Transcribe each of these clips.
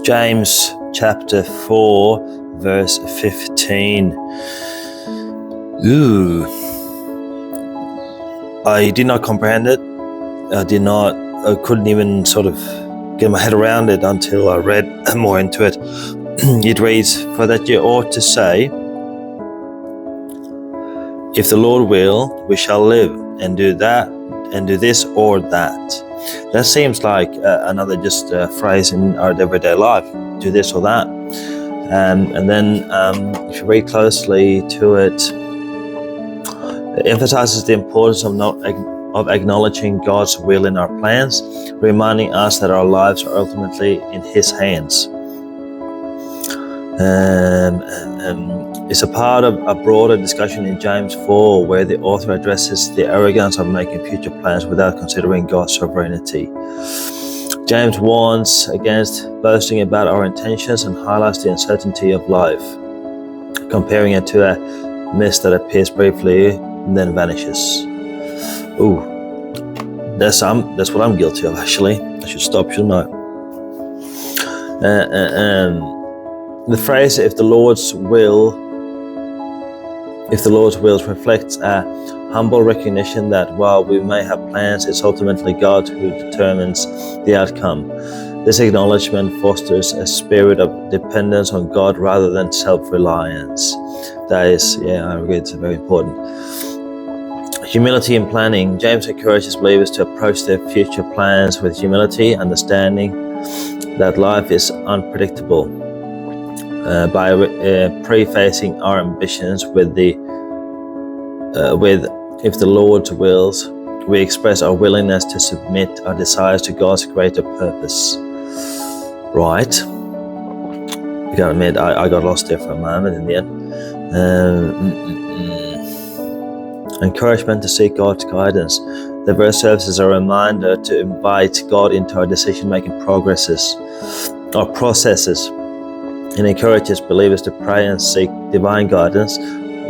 James chapter 4 verse 15. I did not comprehend it. I couldn't even sort of get my head around it until I read more into it. It reads, "For that you ought to say, if the Lord will, we shall live, and do that, and do this or that." That seems like another just phrase in our everyday life, do this or that. And then if you read closely to it, it emphasizes the importance of acknowledging God's will in our plans, reminding us that our lives are ultimately in His hands. It's a part of a broader discussion in James 4 where the author addresses the arrogance of making future plans without considering God's sovereignty. James warns against boasting about our intentions and highlights the uncertainty of life, comparing it to a mist that appears briefly and then vanishes. That's what I'm guilty of, actually. I should stop, shouldn't I? The phrase "if the Lord's will" reflects a humble recognition that while we may have plans, it's ultimately God who determines the outcome. This acknowledgement fosters a spirit of dependence on God rather than self-reliance. That is, I agree, it's very important. Humility in planning. James encourages believers to approach their future plans with humility, understanding that life is unpredictable. By prefacing our ambitions with "if the Lord wills," we express our willingness to submit our desires to God's greater purpose. Right? I gotta admit, I got lost there for a moment in the end. Encouragement to seek God's guidance. The verse serves as a reminder to invite God into our decision-making processes. It encourages believers to pray and seek divine guidance,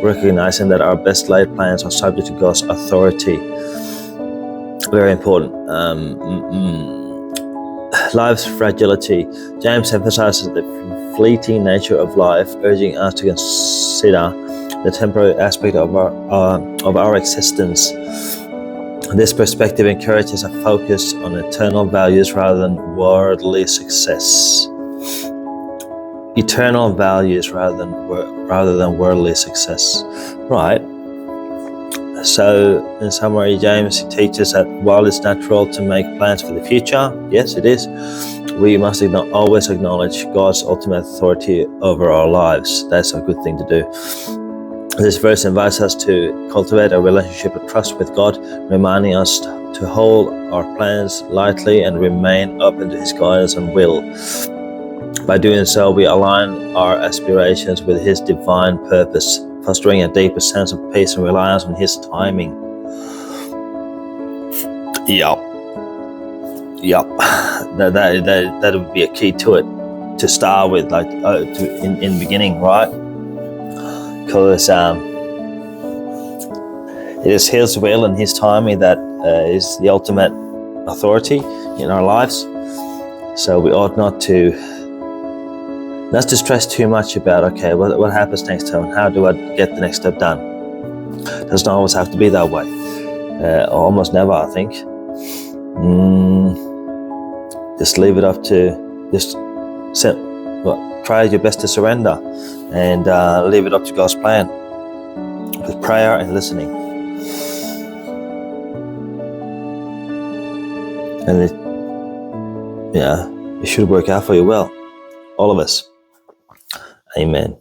recognizing that our best laid plans are subject to God's authority. Very important. Life's fragility. James emphasizes the fleeting nature of life, urging us to consider the temporary aspect of our existence. This perspective encourages a focus on eternal values rather than worldly success. Eternal values rather than worldly success. Right. So, in summary, James teaches that while it's natural to make plans for the future, yes, it is, we must always acknowledge God's ultimate authority over our lives. That's a good thing to do. This verse invites us to cultivate a relationship of trust with God, reminding us to hold our plans lightly and remain open to His guidance and will. By doing so, we align our aspirations with His divine purpose, fostering a deeper sense of peace and reliance on His timing. Yup. That would be a key to it, to start with, in the beginning, right? Because it is His will and His timing that is the ultimate authority in our lives. So we ought not to stress too much about, okay, what happens next time? How do I get the next step done? It doesn't always have to be that way. Almost never, I think. Just leave it up to, try your best to surrender and leave it up to God's plan with prayer and listening. And it should work out for you well. All of us. Amen.